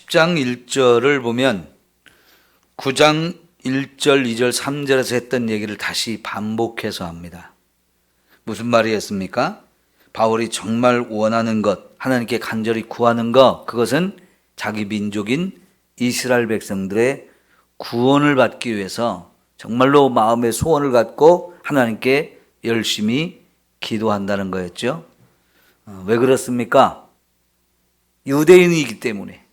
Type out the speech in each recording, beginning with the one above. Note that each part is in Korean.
10장 1절을 보면 9장 1절, 2절, 3절에서 했던 얘기를 다시 반복해서 합니다. 무슨 말이었습니까? 바울이 정말 원하는 것, 하나님께 간절히 구하는 것, 그것은 자기 민족인 이스라엘 백성들의 구원을 받기 위해서 정말로 마음의 소원을 갖고 하나님께 열심히 기도한다는 거였죠. 왜 그렇습니까? 유대인이기 때문에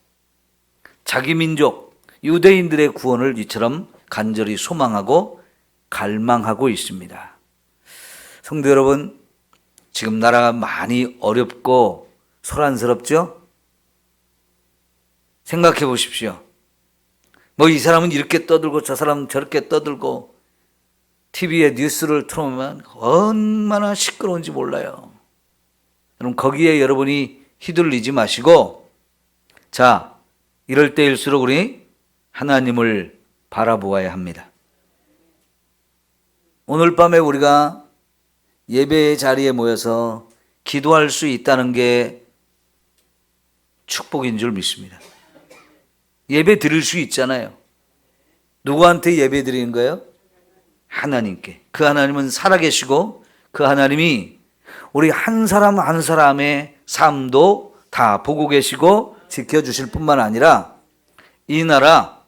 자기 민족 유대인들의 구원을 이처럼 간절히 소망하고 갈망하고 있습니다. 성도 여러분, 지금 나라가 많이 어렵고 소란스럽죠? 생각해 보십시오. 이 사람은 이렇게 떠들고 저 사람은 저렇게 떠들고 TV에 뉴스를 틀어보면 얼마나 시끄러운지 몰라요. 그럼 거기에 여러분이 휘둘리지 마시고, 자, 이럴 때일수록 우리 하나님을 바라보아야 합니다. 오늘 밤에 우리가 예배의 자리에 모여서 기도할 수 있다는 게 축복인 줄 믿습니다. 예배 드릴 수 있잖아요. 누구한테 예배 드리는 거예요? 하나님께. 그 하나님은 살아계시고 그 하나님이 우리 한 사람 한 사람의 삶도 다 보고 계시고 지켜주실 뿐만 아니라 이 나라,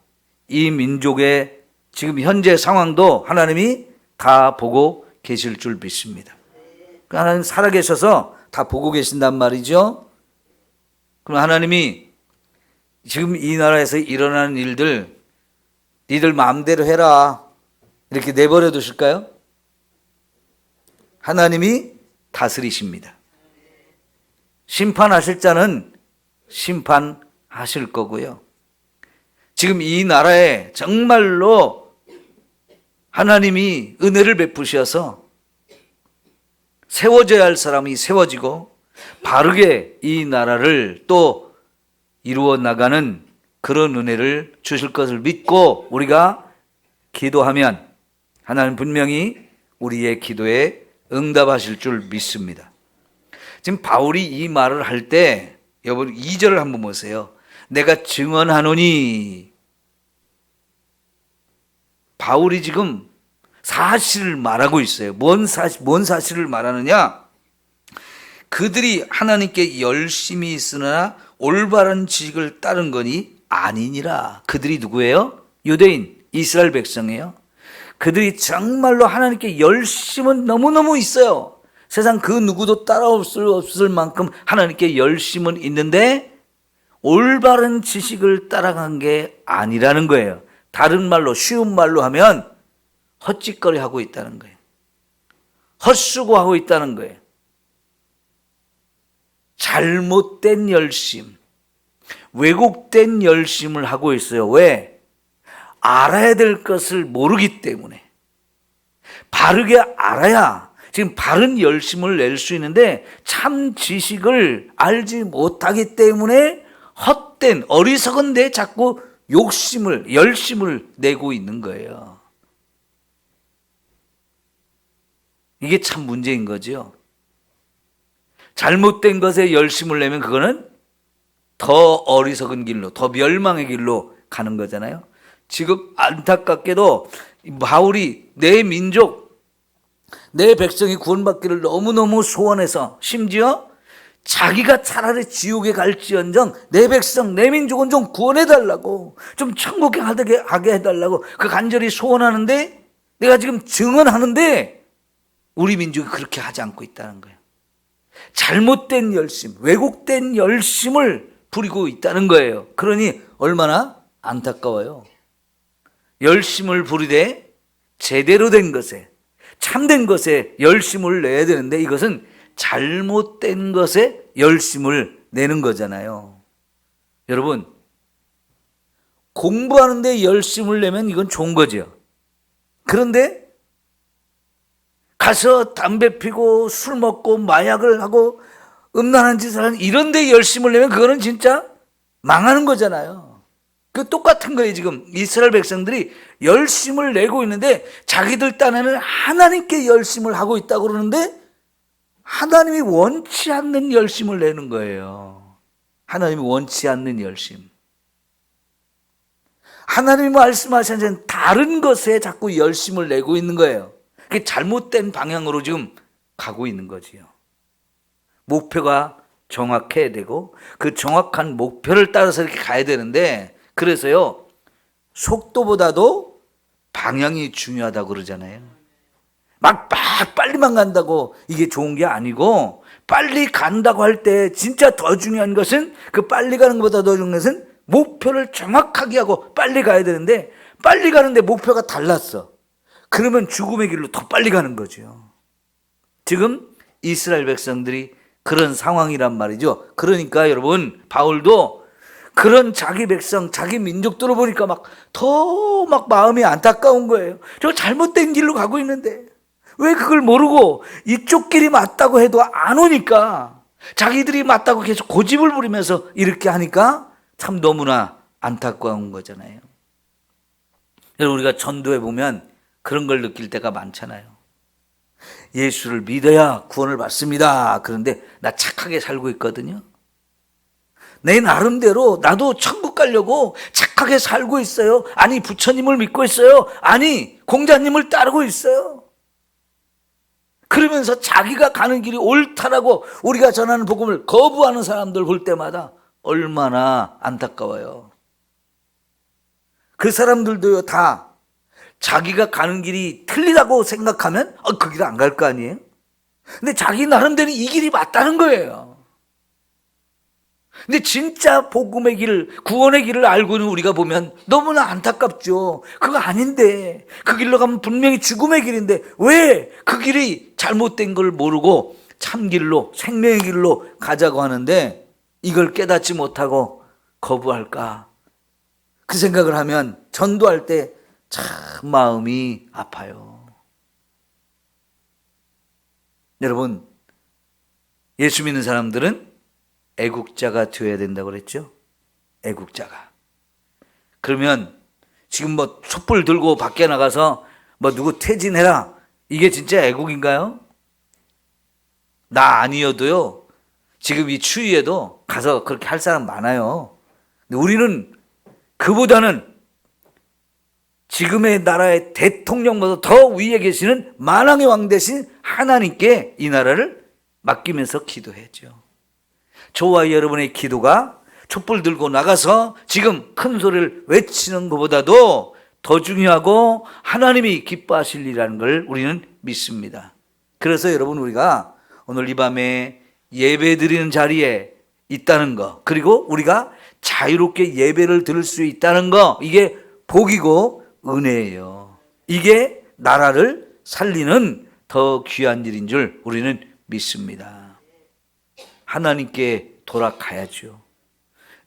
이 민족의 지금 현재 상황도 하나님이 다 보고 계실 줄 믿습니다. 하나님 살아계셔서 다 보고 계신단 말이죠. 그럼 하나님이 지금 이 나라에서 일어나는 일들 니들 마음대로 해라 이렇게 내버려 두실까요? 하나님이 다스리십니다. 심판하실 자는 심판하실 거고요. 지금 이 나라에 정말로 하나님이 은혜를 베푸셔서 세워져야 할 사람이 세워지고 바르게 이 나라를 또 이루어 나가는 그런 은혜를 주실 것을 믿고 우리가 기도하면 하나님 분명히 우리의 기도에 응답하실 줄 믿습니다. 지금 바울이 이 말을 할 때 여러분 2절을 한번 보세요. 내가 증언하노니, 바울이 지금 사실을 말하고 있어요. 뭔 사실을 말하느냐? 그들이 하나님께 열심히 있으나 올바른 지식을 따른 거니 아니니라. 그들이 누구예요? 유대인, 이스라엘 백성이에요. 그들이 정말로 하나님께 열심은 너무너무 있어요. 세상 그 누구도 따라올 수 없을 만큼 하나님께 열심은 있는데 올바른 지식을 따라간 게 아니라는 거예요. 다른 말로, 쉬운 말로 하면 헛짓거리 하고 있다는 거예요. 헛수고하고 있다는 거예요. 잘못된 열심, 왜곡된 열심을 하고 있어요. 왜? 알아야 될 것을 모르기 때문에. 바르게 알아야 지금 바른 열심을 낼 수 있는데 참 지식을 알지 못하기 때문에 헛된 어리석은 데 자꾸 열심을 내고 있는 거예요. 이게 참 문제인 거죠. 잘못된 것에 열심을 내면 그거는 더 어리석은 길로, 더 멸망의 길로 가는 거잖아요. 지금 안타깝게도 바울이 내 민족, 내 백성이 구원받기를 너무너무 소원해서 심지어 자기가 차라리 지옥에 갈지언정 내 백성, 내 민족은 좀 구원해달라고, 좀 천국에 가게 해달라고 그 간절히 소원하는데 내가 지금 증언하는데 우리 민족이 그렇게 하지 않고 있다는 거예요. 잘못된 열심, 왜곡된 열심을 부리고 있다는 거예요. 그러니 얼마나 안타까워요. 열심을 부리되 제대로 된 것에, 참된 것에 열심을 내야 되는데 이것은 잘못된 것에 열심을 내는 거잖아요. 여러분, 공부하는데 열심을 내면 이건 좋은 거죠. 그런데 가서 담배 피고 술 먹고 마약을 하고 음란한 짓을 하는 이런 데 열심을 내면 그거는 진짜 망하는 거잖아요. 그 똑같은 거예요. 지금 이스라엘 백성들이 열심을 내고 있는데 자기들 딴에는 하나님께 열심을 하고 있다고 그러는데 하나님이 원치 않는 열심을 내는 거예요. 하나님이 원치 않는 열심. 하나님이 말씀하신 다른 것에 자꾸 열심을 내고 있는 거예요. 그게 잘못된 방향으로 지금 가고 있는 거지요. 목표가 정확해야 되고 그 정확한 목표를 따라서 이렇게 가야 되는데, 그래서요 속도보다도 방향이 중요하다고 그러잖아요. 막 빨리만 간다고 이게 좋은 게 아니고, 빨리 간다고 할 때 진짜 더 중요한 것은, 그 빨리 가는 것보다 더 중요한 것은 목표를 정확하게 하고 빨리 가야 되는데, 빨리 가는데 목표가 달랐어. 그러면 죽음의 길로 더 빨리 가는 거죠. 지금 이스라엘 백성들이 그런 상황이란 말이죠. 그러니까 여러분, 바울도 그런 자기 백성, 자기 민족들을 보니까 더 마음이 안타까운 거예요. 저 잘못된 길로 가고 있는데 왜 그걸 모르고 이쪽 길이 맞다고 해도 안 오니까, 자기들이 맞다고 계속 고집을 부리면서 이렇게 하니까 참 너무나 안타까운 거잖아요. 여러분, 우리가 전도해 보면 그런 걸 느낄 때가 많잖아요. 예수를 믿어야 구원을 받습니다. 그런데 나 착하게 살고 있거든요. 내 나름대로 나도 천국 가려고 착하게 살고 있어요. 아니, 부처님을 믿고 있어요. 아니, 공자님을 따르고 있어요. 그러면서 자기가 가는 길이 옳다라고 우리가 전하는 복음을 거부하는 사람들 볼 때마다 얼마나 안타까워요. 그 사람들도요, 다 자기가 가는 길이 틀리다고 생각하면 그 길 안 갈 거 아니에요? 근데 자기 나름대로 이 길이 맞다는 거예요. 근데 진짜 복음의 길, 구원의 길을 알고는 우리가 보면 너무나 안타깝죠. 그거 아닌데, 그 길로 가면 분명히 죽음의 길인데 왜 그 길이 잘못된 걸 모르고 참길로, 생명의 길로 가자고 하는데 이걸 깨닫지 못하고 거부할까? 그 생각을 하면 전도할 때 참 마음이 아파요. 여러분, 예수 믿는 사람들은 애국자가 되어야 된다고 그랬죠? 애국자가. 그러면 지금 촛불 들고 밖에 나가서 누구 퇴진해라, 이게 진짜 애국인가요? 나 아니어도요, 지금 이 추위에도 가서 그렇게 할 사람 많아요. 근데 우리는 그보다는 지금의 나라의 대통령보다 더 위에 계시는 만왕의 왕 대신 하나님께 이 나라를 맡기면서 기도했죠. 저와 여러분의 기도가 촛불 들고 나가서 지금 큰 소리를 외치는 것보다도 더 중요하고 하나님이 기뻐하실 일이라는 걸 우리는 믿습니다. 그래서 여러분, 우리가 오늘 이 밤에 예배 드리는 자리에 있다는 거, 그리고 우리가 자유롭게 예배를 드릴 수 있다는 거, 이게 복이고 은혜예요. 이게 나라를 살리는 더 귀한 일인 줄 우리는 믿습니다. 하나님께 돌아가야죠.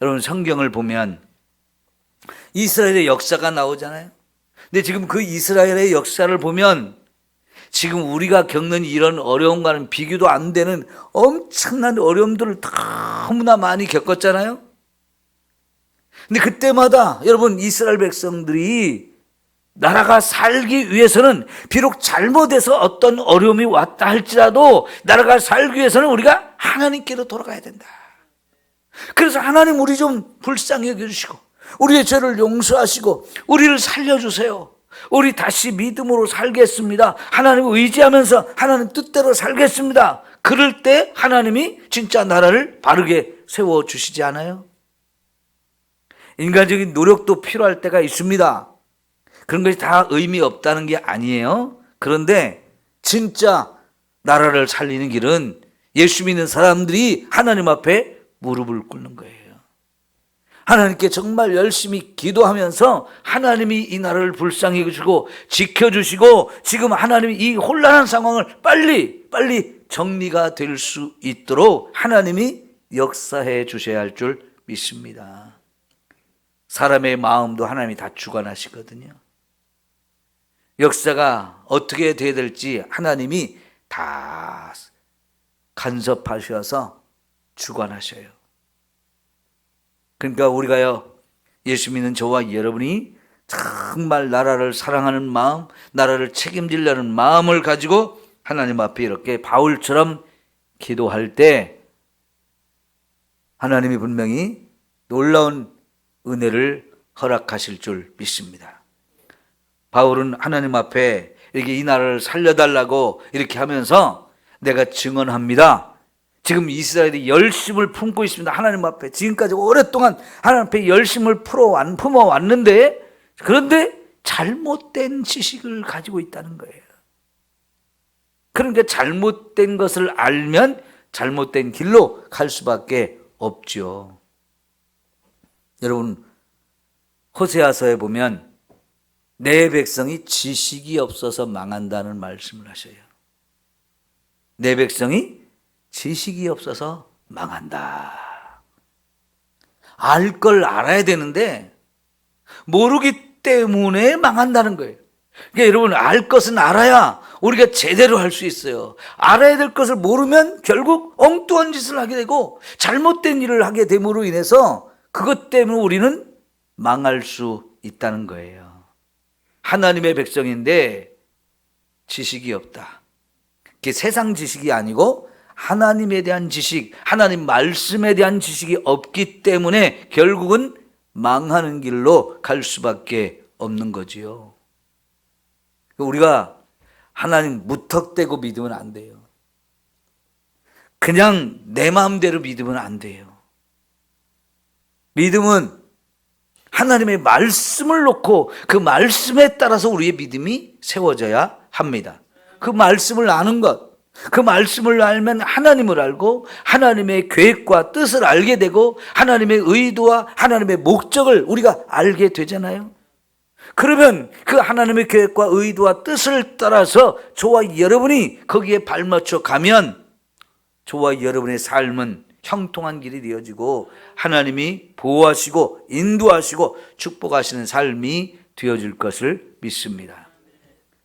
여러분, 성경을 보면 이스라엘의 역사가 나오잖아요. 근데 지금 그 이스라엘의 역사를 보면 지금 우리가 겪는 이런 어려움과는 비교도 안 되는 엄청난 어려움들을 너무나 많이 겪었잖아요. 근데 그때마다 여러분, 이스라엘 백성들이 나라가 살기 위해서는 비록 잘못해서 어떤 어려움이 왔다 할지라도 나라가 살기 위해서는 우리가 하나님께로 돌아가야 된다. 그래서 하나님, 우리 좀 불쌍히 여겨주시고 우리의 죄를 용서하시고 우리를 살려주세요. 우리 다시 믿음으로 살겠습니다. 하나님을 의지하면서 하나님 뜻대로 살겠습니다. 그럴 때 하나님이 진짜 나라를 바르게 세워주시지 않아요? 인간적인 노력도 필요할 때가 있습니다. 그런 것이 다 의미 없다는 게 아니에요. 그런데 진짜 나라를 살리는 길은 예수 믿는 사람들이 하나님 앞에 무릎을 꿇는 거예요. 하나님께 정말 열심히 기도하면서 하나님이 이 나라를 불쌍히 여기시고 지켜주시고 지금 하나님이 이 혼란한 상황을 빨리 정리가 될 수 있도록 하나님이 역사해 주셔야 할 줄 믿습니다. 사람의 마음도 하나님이 다 주관하시거든요. 역사가 어떻게 돼야 될지 하나님이 다 간섭하셔서 주관하셔요. 그러니까 우리가요, 예수 믿는 저와 여러분이 정말 나라를 사랑하는 마음, 나라를 책임지려는 마음을 가지고 하나님 앞에 이렇게 바울처럼 기도할 때 하나님이 분명히 놀라운 은혜를 허락하실 줄 믿습니다. 바울은 하나님 앞에 이렇게 이 나라를 살려달라고 이렇게 하면서 내가 증언합니다. 지금 이스라엘이 열심을 품고 있습니다. 하나님 앞에 지금까지 오랫동안 하나님 앞에 열심을 품어왔는데, 그런데 잘못된 지식을 가지고 있다는 거예요. 그러니까 잘못된 것을 알면 잘못된 길로 갈 수밖에 없죠. 여러분, 호세아서에 보면 내 백성이 지식이 없어서 망한다는 말씀을 하셔요. 내 백성이 지식이 없어서 망한다. 알 걸 알아야 되는데 모르기 때문에 망한다는 거예요. 그러니까 여러분, 알 것은 알아야 우리가 제대로 할 수 있어요. 알아야 될 것을 모르면 결국 엉뚱한 짓을 하게 되고 잘못된 일을 하게 됨으로 인해서 그것 때문에 우리는 망할 수 있다는 거예요. 하나님의 백성인데 지식이 없다. 그게 세상 지식이 아니고 하나님에 대한 지식, 하나님 말씀에 대한 지식이 없기 때문에 결국은 망하는 길로 갈 수밖에 없는 거지요. 우리가 하나님 무턱대고 믿으면 안 돼요. 그냥 내 마음대로 믿으면 안 돼요. 믿음은 하나님의 말씀을 놓고 그 말씀에 따라서 우리의 믿음이 세워져야 합니다. 그 말씀을 아는 것, 그 말씀을 알면 하나님을 알고 하나님의 계획과 뜻을 알게 되고 하나님의 의도와 하나님의 목적을 우리가 알게 되잖아요. 그러면 그 하나님의 계획과 의도와 뜻을 따라서 저와 여러분이 거기에 발맞춰 가면 저와 여러분의 삶은 형통한 길이 되어지고 하나님이 보호하시고 인도하시고 축복하시는 삶이 되어질 것을 믿습니다.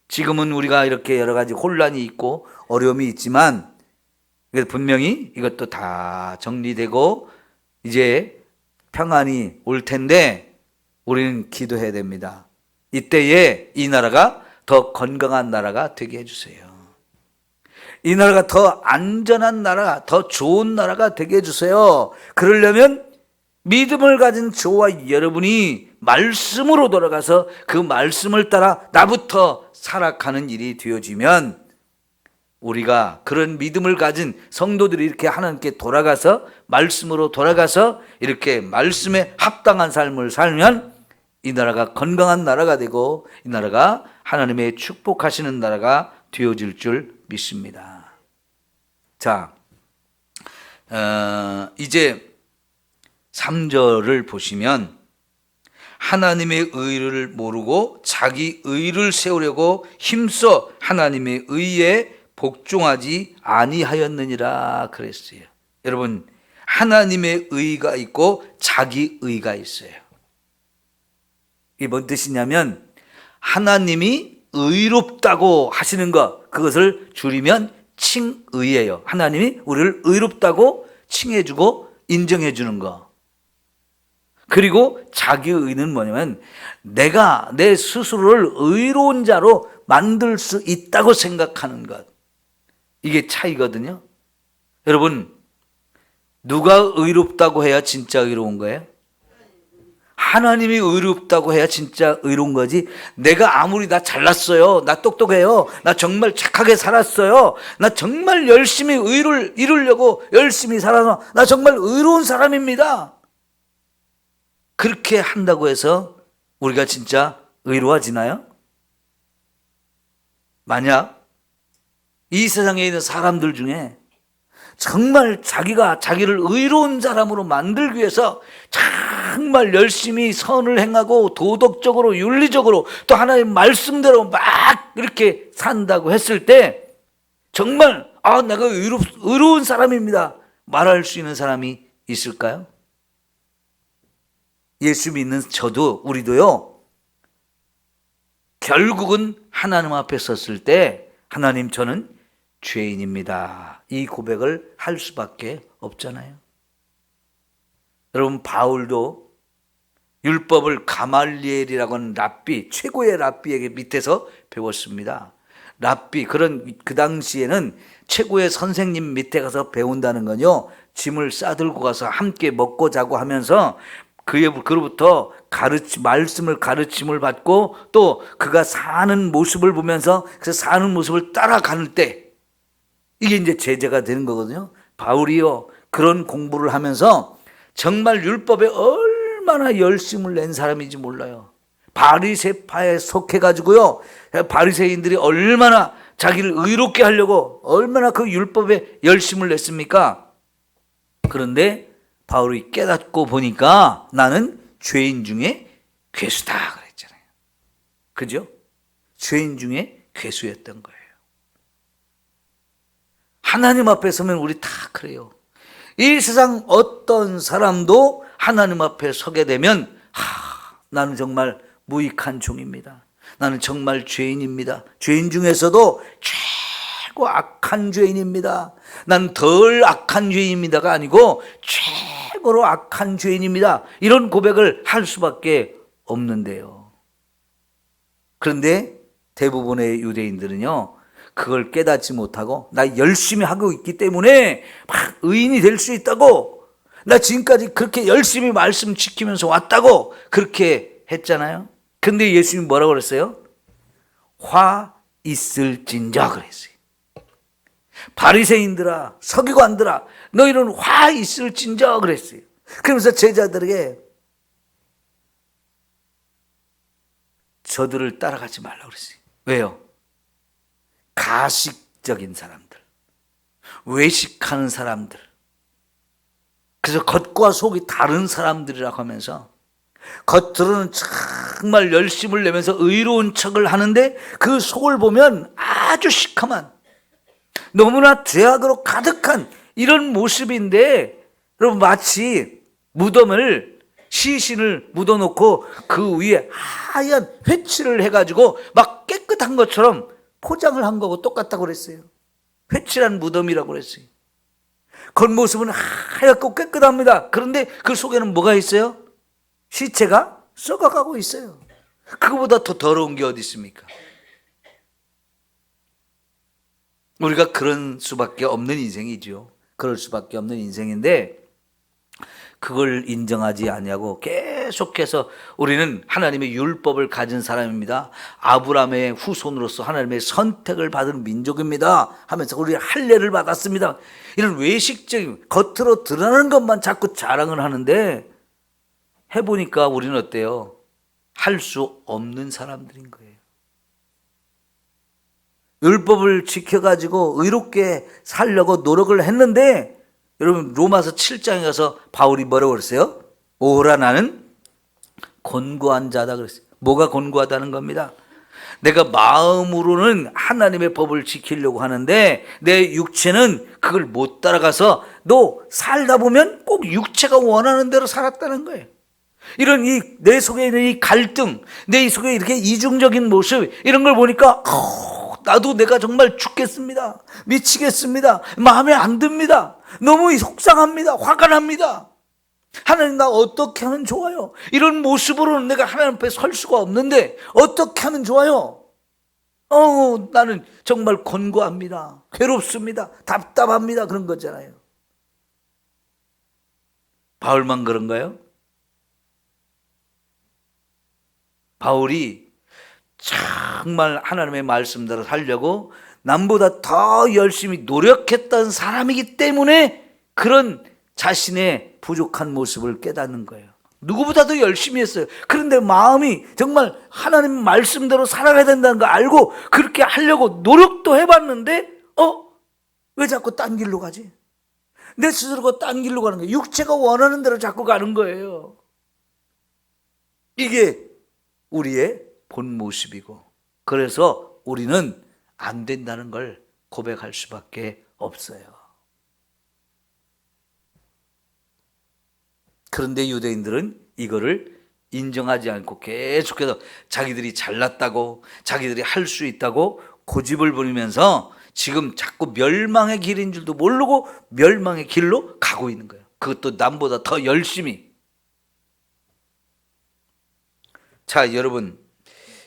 지금은 우리가 이렇게 여러 가지 혼란이 있고 어려움이 있지만 분명히 이것도 다 정리되고 이제 평안이 올 텐데 우리는 기도해야 됩니다. 이때에 이 나라가 더 건강한 나라가 되게 해주세요. 이 나라가 더 안전한 나라, 더 좋은 나라가 되게 해주세요. 그러려면 믿음을 가진 저와 여러분이 말씀으로 돌아가서 그 말씀을 따라 나부터 살아가는 일이 되어지면 우리가 그런 믿음을 가진 성도들이 이렇게 하나님께 돌아가서 말씀으로 돌아가서 이렇게 말씀에 합당한 삶을 살면 이 나라가 건강한 나라가 되고 이 나라가 하나님의 축복하시는 나라가 되어질 줄 믿습니다. 자, 이제 3절을 보시면 하나님의 의를 모르고 자기 의를 세우려고 힘써 하나님의 의에 복종하지 아니하였느니라 그랬어요. 여러분, 하나님의 의가 있고 자기 의가 있어요. 이게 뭔 뜻이냐면 하나님이 의롭다고 하시는 것, 그것을 줄이면 칭의예요. 하나님이 우리를 의롭다고 칭해주고 인정해주는 것. 그리고 자기 의는 뭐냐면 내가 내 스스로를 의로운 자로 만들 수 있다고 생각하는 것. 이게 차이거든요. 여러분, 누가 의롭다고 해야 진짜 의로운 거예요? 하나님이 의롭다고 해야 진짜 의로운 거지. 내가 아무리 나 잘났어요, 나 똑똑해요, 나 정말 착하게 살았어요, 나 정말 열심히 의를 이루려고 열심히 살아서 나 정말 의로운 사람입니다, 그렇게 한다고 해서 우리가 진짜 의로워지나요? 만약 이 세상에 있는 사람들 중에 정말 자기가 자기를 의로운 사람으로 만들기 위해서 정말 열심히 선을 행하고 도덕적으로 윤리적으로 또 하나님의 말씀대로 막 이렇게 산다고 했을 때 정말 내가 의로운 사람입니다 말할 수 있는 사람이 있을까요? 예수 믿는 저도 우리도요, 결국은 하나님 앞에 섰을 때 하나님, 저는 죄인입니다, 이 고백을 할 수밖에 없잖아요. 여러분, 바울도 율법을 가말리엘이라고 하는 랍비, 최고의 랍비에게 밑에서 배웠습니다. 랍비, 그 당시에는 최고의 선생님 밑에 가서 배운다는 건요, 짐을 싸들고 가서 함께 먹고 자고 하면서 그로부터 말씀을 가르침을 받고 또 그가 사는 모습을 보면서 그 사는 모습을 따라가는 때 이게 이제 제자가 되는 거거든요. 바울이요, 그런 공부를 하면서 정말 율법에 얼마나 열심을 낸 사람인지 몰라요. 바리새파에 속해가지고요, 바리새인들이 얼마나 자기를 의롭게 하려고 얼마나 그 율법에 열심을 냈습니까? 그런데 바울이 깨닫고 보니까 나는 죄인 중에 괴수다 그랬잖아요. 그죠? 죄인 중에 괴수였던 거예요. 하나님 앞에 서면 우리 다 그래요. 이 세상 어떤 사람도 하나님 앞에 서게 되면 나는 정말 무익한 종입니다. 나는 정말 죄인입니다. 죄인 중에서도 최고 악한 죄인입니다. 난 덜 악한 죄인입니다가 아니고 최고로 악한 죄인입니다. 이런 고백을 할 수밖에 없는데요. 그런데 대부분의 유대인들은요, 그걸 깨닫지 못하고 나 열심히 하고 있기 때문에 막 의인이 될 수 있다고, 나 지금까지 그렇게 열심히 말씀 지키면서 왔다고 그렇게 했잖아요. 근데 예수님이 뭐라고 그랬어요? 화 있을진저 그랬어요. 바리새인들아, 서기관들아, 너희는 화 있을진저 그랬어요. 그러면서 제자들에게 저들을 따라가지 말라고 그랬어요. 왜요? 가식적인 사람들, 외식하는 사람들, 그래서 겉과 속이 다른 사람들이라고 하면서 겉으로는 정말 열심을 내면서 의로운 척을 하는데 그 속을 보면 아주 시커먼, 너무나 죄악으로 가득한 이런 모습인데, 여러분 마치 무덤을, 시신을 묻어놓고 그 위에 하얀 회칠을 해가지고 막 깨끗한 것처럼 포장을 한 거고 똑같다고 그랬어요. 회칠한 무덤이라고 그랬어요. 겉모습은 하얗고 깨끗합니다. 그런데 그 속에는 뭐가 있어요? 시체가 썩어가고 있어요. 그거보다 더 더러운 게 어디 있습니까? 우리가 그런 수밖에 없는 인생이죠. 그럴 수밖에 없는 인생인데 그걸 인정하지 아니하고 계속해서 우리는 하나님의 율법을 가진 사람입니다. 아브라함의 후손으로서 하나님의 선택을 받은 민족입니다 하면서 우리 할례를 받았습니다. 이런 외식적인 겉으로 드러나는 것만 자꾸 자랑을 하는데 해보니까 우리는 어때요? 할 수 없는 사람들인 거예요. 율법을 지켜가지고 의롭게 살려고 노력을 했는데, 여러분 로마서 7장에 가서 바울이 뭐라고 그랬어요? 오라 나는 곤고한 자다 그랬어요. 뭐가 곤고하다는 겁니다. 내가 마음으로는 하나님의 법을 지키려고 하는데 내 육체는 그걸 못 따라가서, 너 살다 보면 꼭 육체가 원하는 대로 살았다는 거예요. 이런 내 속에 있는 이 갈등, 내 속에 이렇게 이중적인 모습, 이런 걸 보니까 나도 내가 정말 죽겠습니다. 미치겠습니다. 마음에 안 듭니다. 너무 속상합니다. 화가 납니다. 하나님, 나 어떻게 하면 좋아요? 이런 모습으로는 내가 하나님 앞에 설 수가 없는데 어떻게 하면 좋아요? 나는 정말 곤고합니다. 괴롭습니다. 답답합니다. 그런 거잖아요. 바울만 그런가요? 바울이 정말 하나님의 말씀대로 살려고 남보다 더 열심히 노력했던 사람이기 때문에 그런 자신의 부족한 모습을 깨닫는 거예요. 누구보다도 열심히 했어요. 그런데 마음이 정말 하나님 말씀대로 살아가야 된다는 거 알고 그렇게 하려고 노력도 해봤는데 왜 자꾸 딴 길로 가지? 내 스스로가 딴 길로 가는 거예요. 육체가 원하는 대로 자꾸 가는 거예요. 이게 우리의 본 모습이고, 그래서 우리는 안 된다는 걸 고백할 수밖에 없어요. 그런데 유대인들은 이거를 인정하지 않고 계속해서 자기들이 잘났다고, 자기들이 할 수 있다고 고집을 부리면서 지금 자꾸 멸망의 길인 줄도 모르고 멸망의 길로 가고 있는 거예요. 그것도 남보다 더 열심히. 자, 여러분,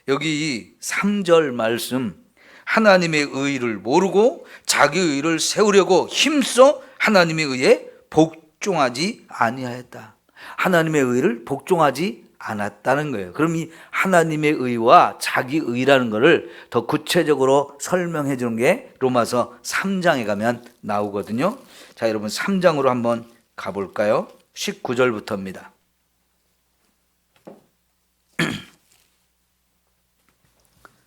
여기 3절 말씀, 하나님의 의를 모르고 자기 의를 세우려고 힘써 하나님의 의에 복종하지 아니하였다. 하나님의 의를 복종하지 않았다는 거예요. 그럼 이 하나님의 의와 자기 의라는 것을 더 구체적으로 설명해 주는 게 로마서 3장에 가면 나오거든요. 자, 여러분 3장으로 한번 가볼까요? 19절부터입니다.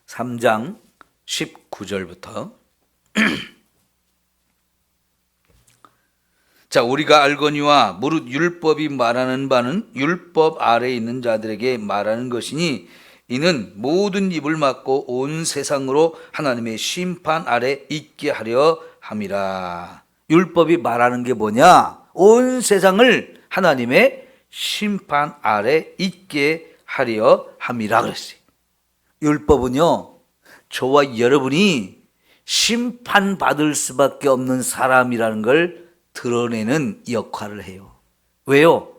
(3장) 19절부터 자, 우리가 알거니와 무릇 율법이 말하는 바는 율법 아래에 있는 자들에게 말하는 것이니 이는 모든 입을 막고 온 세상으로 하나님의 심판 아래 있게 하려 함이라. 율법이 말하는 게 뭐냐? 온 세상을 하나님의 심판 아래 있게 하려 함이라 그랬어요. 율법은요, 저와 여러분이 심판받을 수밖에 없는 사람이라는 걸 드러내는 역할을 해요. 왜요?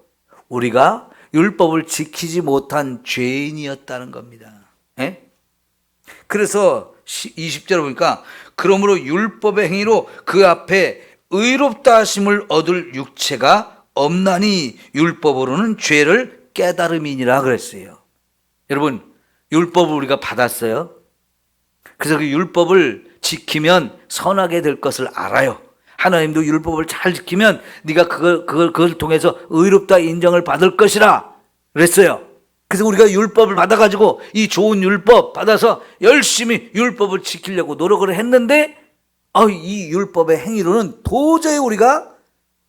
우리가 율법을 지키지 못한 죄인이었다는 겁니다. 예? 그래서 20절에 보니까 그러므로 율법의 행위로 그 앞에 의롭다 하심을 얻을 육체가 없나니 율법으로는 죄를 깨달음이니라 그랬어요. 여러분, 율법을 우리가 받았어요. 그래서 그 율법을 지키면 선하게 될 것을 알아요. 하나님도 율법을 잘 지키면 네가 그걸 통해서 의롭다 인정을 받을 것이라 그랬어요. 그래서 우리가 율법을 받아가지고 이 좋은 율법 받아서 열심히 율법을 지키려고 노력을 했는데 이 율법의 행위로는 도저히 우리가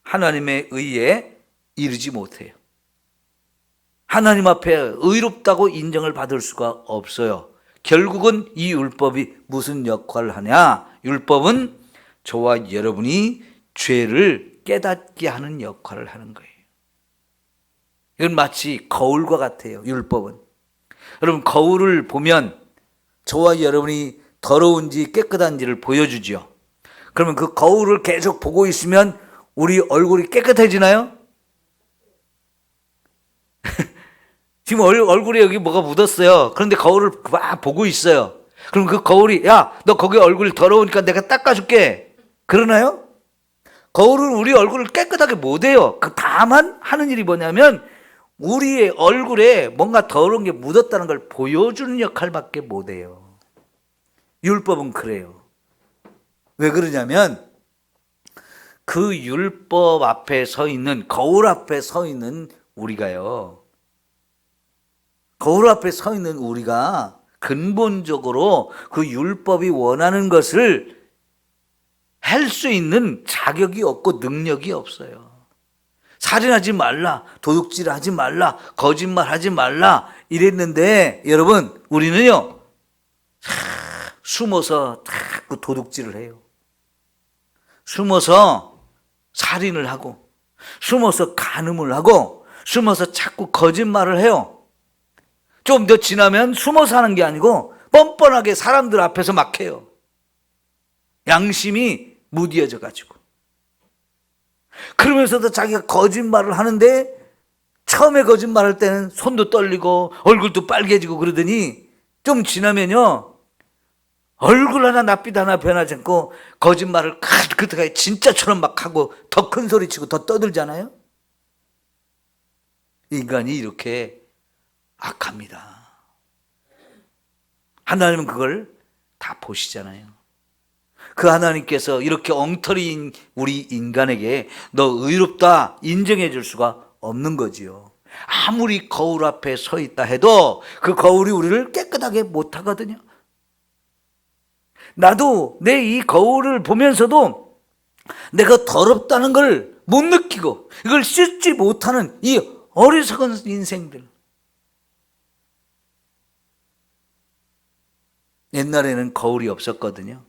하나님의 의에 이르지 못해요. 하나님 앞에 의롭다고 인정을 받을 수가 없어요. 결국은 이 율법이 무슨 역할을 하냐? 율법은 저와 여러분이 죄를 깨닫게 하는 역할을 하는 거예요. 이건 마치 거울과 같아요. 율법은. 여러분, 거울을 보면 저와 여러분이 더러운지 깨끗한지를 보여주죠. 그러면 그 거울을 계속 보고 있으면 우리 얼굴이 깨끗해지나요? 지금 얼굴에 여기 뭐가 묻었어요. 그런데 거울을 막 보고 있어요. 그럼 그 거울이 야, 너 거기 얼굴 더러우니까 내가 닦아줄게. 그러나요? 거울은 우리 얼굴을 깨끗하게 못해요. 다만 하는 일이 뭐냐면 우리의 얼굴에 뭔가 더러운 게 묻었다는 걸 보여주는 역할밖에 못해요. 율법은 그래요. 왜 그러냐면 그 율법 앞에 서 있는, 거울 앞에 서 있는 우리가요, 거울 앞에 서 있는 우리가 근본적으로 그 율법이 원하는 것을 할 수 있는 자격이 없고 능력이 없어요. 살인하지 말라, 도둑질하지 말라, 거짓말하지 말라 이랬는데 여러분, 우리는요 숨어서 자꾸 도둑질을 해요. 숨어서 살인을 하고, 숨어서 간음을 하고, 숨어서 자꾸 거짓말을 해요. 좀 더 지나면 숨어서 하는 게 아니고 뻔뻔하게 사람들 앞에서 막 해요. 양심이 무디어져 가지고. 그러면서도 자기가 거짓말을 하는데 처음에 거짓말할 때는 손도 떨리고 얼굴도 빨개지고 그러더니 좀 지나면요 얼굴 하나 낯빛 하나 변하지 않고 거짓말을 그때까지 진짜처럼 막 하고 더 큰 소리 치고 더 떠들잖아요. 인간이 이렇게 악합니다. 하나님은 그걸 다 보시잖아요. 그 하나님께서 이렇게 엉터리인 우리 인간에게 너 의롭다 인정해 줄 수가 없는 거지요. 아무리 거울 앞에 서 있다 해도 그 거울이 우리를 깨끗하게 못 하거든요. 나도 내 이 거울을 보면서도 내가 더럽다는 걸 못 느끼고 이걸 씻지 못하는 이 어리석은 인생들. 옛날에는 거울이 없었거든요.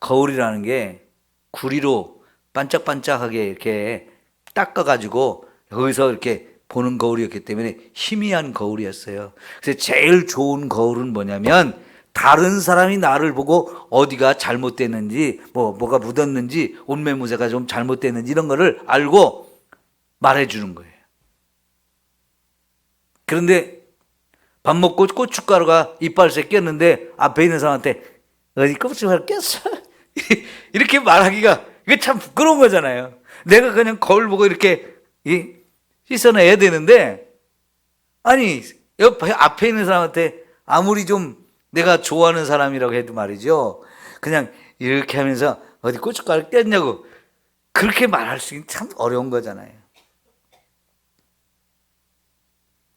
거울이라는 게 구리로 반짝반짝하게 이렇게 닦아가지고 여기서 이렇게 보는 거울이었기 때문에 희미한 거울이었어요. 그래서 제일 좋은 거울은 뭐냐면 다른 사람이 나를 보고 어디가 잘못됐는지 뭐가 묻었는지 옷매무새가 좀 잘못됐는지 이런 거를 알고 말해주는 거예요. 그런데 밥 먹고 고춧가루가 이빨새 꼈는데 앞에 있는 사람한테 어디 고춧가루 꼈어? 이렇게 말하기가 이게 참 부끄러운 거잖아요. 내가 그냥 거울 보고 이렇게 씻어내야 되는데, 아니, 앞에 있는 사람한테 아무리 좀 내가 좋아하는 사람이라고 해도 말이죠, 그냥 이렇게 하면서 어디 고춧가루 뗐냐고 그렇게 말할 수 있는 참 어려운 거잖아요.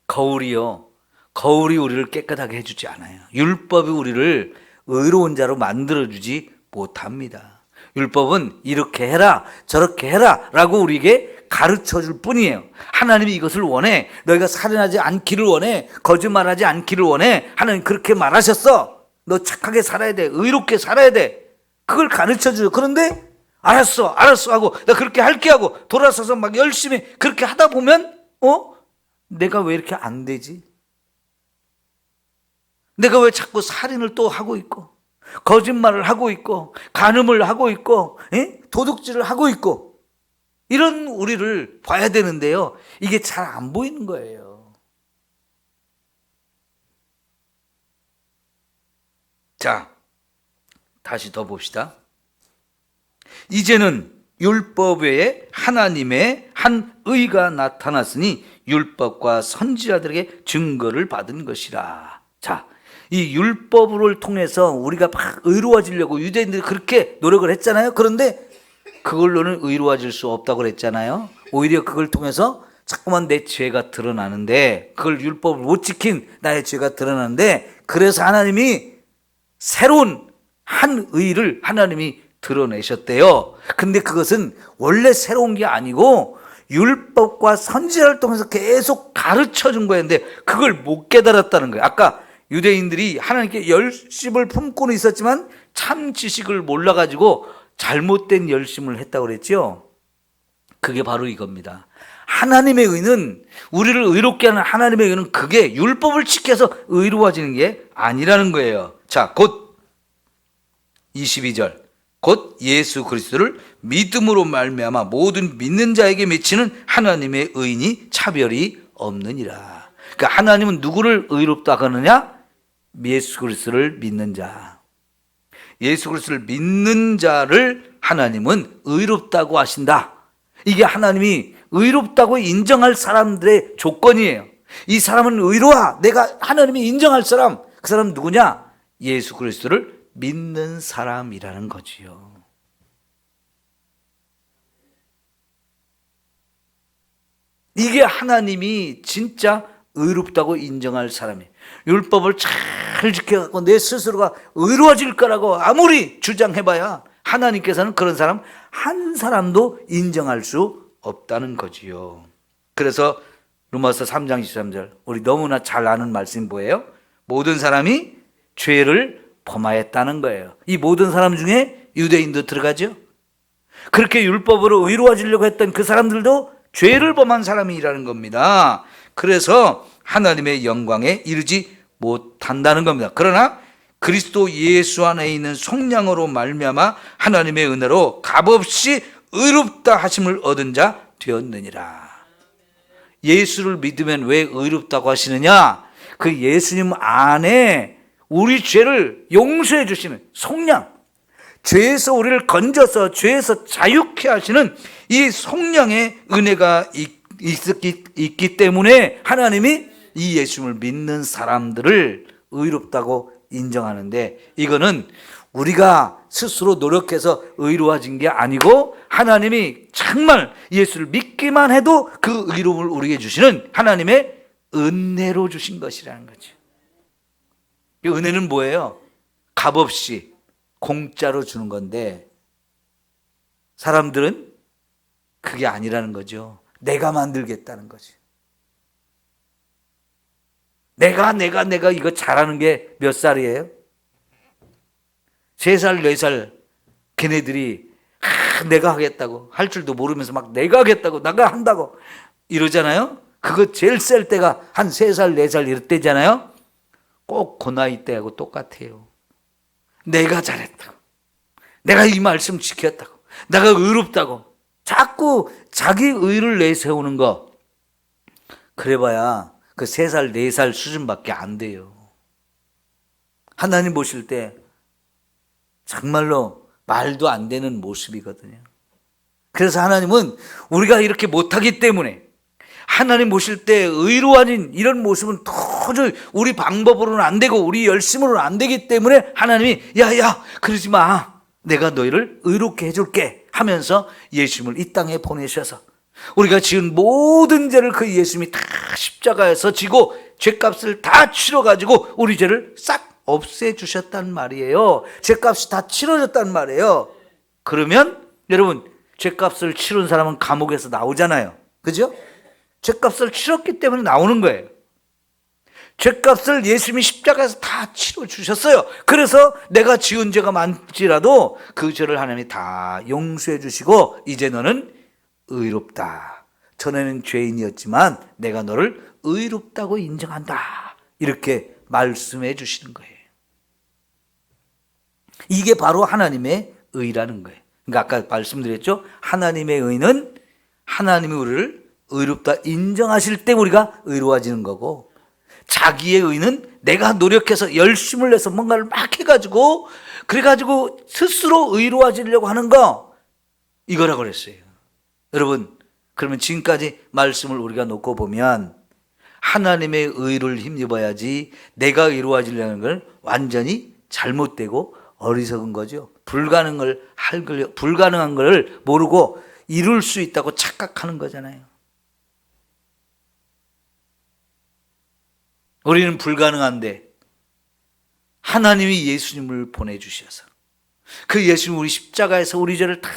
거울이 우리를 깨끗하게 해주지 않아요. 율법이 우리를 의로운 자로 만들어주지 못합니다. 율법은 이렇게 해라 저렇게 해라 라고 우리에게 가르쳐줄 뿐이에요. 하나님이 이것을 원해. 너희가 살인하지 않기를 원해. 거짓말하지 않기를 원해. 하나님 그렇게 말하셨어. 너 착하게 살아야 돼. 의롭게 살아야 돼. 그걸 가르쳐줘요. 그런데 알았어 하고 나 그렇게 할게 하고 돌아서서 막 열심히 그렇게 하다 보면 내가 왜 이렇게 안 되지? 내가 왜 자꾸 살인을 또 하고 있고 거짓말을 하고 있고 간음을 하고 있고 도둑질을 하고 있고, 이런 우리를 봐야 되는데요, 이게 잘 안 보이는 거예요. 자, 다시 더 봅시다. 이제는 율법 외에 하나님의 한 의가 나타났으니 율법과 선지자들에게 증거를 받은 것이라. 자, 이 율법을 통해서 우리가 막 의로워지려고 유대인들이 그렇게 노력을 했잖아요. 그런데 그걸로는 의로워질 수 없다고 그랬잖아요. 오히려 그걸 통해서 자꾸만 내 죄가 드러나는데, 그걸 율법을 못 지킨 나의 죄가 드러나는데, 그래서 하나님이 새로운 한 의를 하나님이 드러내셨대요. 근데 그것은 원래 새로운 게 아니고 율법과 선지자를 통해서 계속 가르쳐 준 거였는데 그걸 못 깨달았다는 거예요. 아까 유대인들이 하나님께 열심을 품고는 있었지만 참 지식을 몰라가지고 잘못된 열심을 했다고 그랬죠. 그게 바로 이겁니다. 하나님의 의는, 우리를 의롭게 하는 하나님의 의는 그게 율법을 지켜서 의로워지는 게 아니라는 거예요. 자, 곧 22절, 곧 예수 그리스도를 믿음으로 말미암아 모든 믿는 자에게 맺히는 하나님의 의인이 차별이 없느니라. 그러니까 하나님은 누구를 의롭다 하느냐? 예수 그리스도를 믿는 자. 예수 그리스도를 믿는 자를 하나님은 의롭다고 하신다. 이게 하나님이 의롭다고 인정할 사람들의 조건이에요. 이 사람은 의로워. 내가 하나님이 인정할 사람. 그 사람은 누구냐? 예수 그리스도를 믿는 사람이라는 거지요. 이게 하나님이 진짜 의롭다고 인정할 사람이에요. 율법을 잘 지켜갖고 내 스스로가 의로워질 거라고 아무리 주장해봐야 하나님께서는 그런 사람 한 사람도 인정할 수 없다는 거지요. 그래서 로마서 3장 13절, 우리 너무나 잘 아는 말씀이 뭐예요? 모든 사람이 죄를 범하였다는 거예요. 이 모든 사람 중에 유대인도 들어가죠. 그렇게 율법으로 의로워지려고 했던 그 사람들도 죄를 범한 사람이라는 겁니다. 그래서 하나님의 영광에 이르지 못한다는 겁니다. 그러나 그리스도 예수 안에 있는 속량으로 말미암아 하나님의 은혜로 값없이 의롭다 하심을 얻은 자 되었느니라. 예수를 믿으면 왜 의롭다고 하시느냐? 그 예수님 안에 우리 죄를 용서해 주시는 속량, 죄에서 우리를 건져서 죄에서 자유케 하시는 이 속량의 은혜가 있기 때문에 하나님이 이 예수님을 믿는 사람들을 의롭다고 인정하는데, 이거는 우리가 스스로 노력해서 의로워진 게 아니고 하나님이 정말 예수를 믿기만 해도 그 의로움을 우리에게 주시는 하나님의 은혜로 주신 것이라는 거죠. 이 은혜는 뭐예요? 값없이 공짜로 주는 건데 사람들은 그게 아니라는 거죠. 내가 만들겠다는 거지. 내가 이거 잘하는 게 몇 살이에요? 3살, 4살 걔네들이 내가 하겠다고 할 줄도 모르면서 막 내가 하겠다고 내가 한다고 이러잖아요. 그거 제일 셀 때가 한 3살, 4살 이럴 때잖아요. 꼭 그 나이 때하고 똑같아요. 내가 잘했다고, 내가 이 말씀 지켰다고, 내가 의롭다고 자꾸 자기 의를 내세우는 거, 그래봐야 그 3살, 4살 수준밖에 안 돼요. 하나님 보실 때 정말로 말도 안 되는 모습이거든요. 그래서 하나님은 우리가 이렇게 못하기 때문에, 하나님 보실 때 의로 아닌 이런 모습은 도저히 우리 방법으로는 안 되고 우리 열심으로는 안 되기 때문에 하나님이 야야 그러지 마, 내가 너희를 의롭게 해줄게 하면서 예수님을 이 땅에 보내셔서 우리가 지은 모든 죄를 그 예수님이 다 십자가에서 지고 죄값을 다 치러가지고 우리 죄를 싹 없애주셨단 말이에요. 죄값이 다 치러졌단 말이에요. 그러면 여러분, 죄값을 치른 사람은 감옥에서 나오잖아요. 그죠? 죄값을 치렀기 때문에 나오는 거예요. 죄값을 예수님이 십자가에서 다 치러주셨어요. 그래서 내가 지은 죄가 많지라도 그 죄를 하나님이 다 용서해 주시고 이제 너는 의롭다. 전에는 죄인이었지만 내가 너를 의롭다고 인정한다. 이렇게 말씀해 주시는 거예요. 이게 바로 하나님의 의라는 거예요. 그러니까 아까 말씀드렸죠. 하나님의 의는 하나님이 우리를 의롭다 인정하실 때 우리가 의로워지는 거고, 자기의 의는 내가 노력해서 열심을 내서 뭔가를 막 해가지고 그래가지고 스스로 의로워지려고 하는 거, 이거라고 그랬어요. 여러분, 그러면 지금까지 말씀을 우리가 놓고 보면 하나님의 의를 힘입어야지 내가 의로워지려는 걸 완전히 잘못되고 어리석은 거죠. 불가능한 걸 모르고 이룰 수 있다고 착각하는 거잖아요. 우리는 불가능한데 하나님이 예수님을 보내주셔서 그 예수님 우리 십자가에서 우리 죄를 다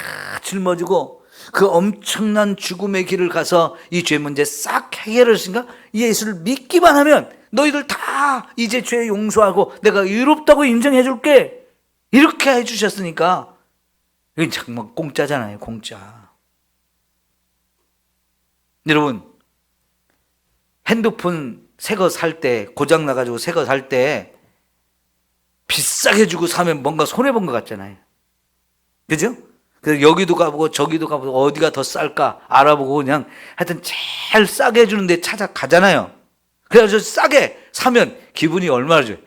짊어지고 그 엄청난 죽음의 길을 가서 이 죄 문제 싹 해결했으니까 예수를 믿기만 하면 너희들 다 이제 죄 용서하고 내가 의롭다고 인정해 줄게, 이렇게 해주셨으니까 이건 정말 공짜잖아요. 공짜. 여러분, 핸드폰 새 거 살 때, 고장 나가지고 새 거 살 때 비싸게 주고 사면 뭔가 손해본 것 같잖아요. 그죠? 그래서 여기도 가보고 저기도 가보고 어디가 더 쌀까 알아보고 그냥 하여튼 제일 싸게 해주는 데 찾아가잖아요. 그래서 싸게 사면 기분이 얼마나 좋아요.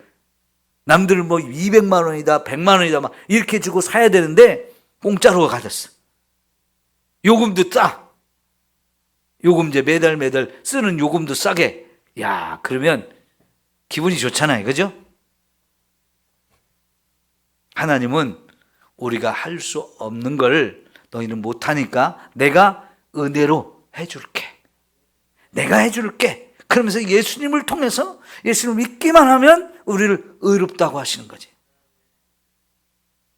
남들은 뭐 200만 원이다 100만 원이다 막 이렇게 주고 사야 되는데 공짜로 가졌어. 요금도 싸. 요금제 매달 쓰는 요금도 싸게. 야, 그러면 기분이 좋잖아요. 그죠? 하나님은 우리가 할 수 없는 걸 너희는 못하니까 내가 은혜로 해줄게. 내가 해줄게. 그러면서 예수님을 통해서 예수님을 믿기만 하면 우리를 의롭다고 하시는 거지.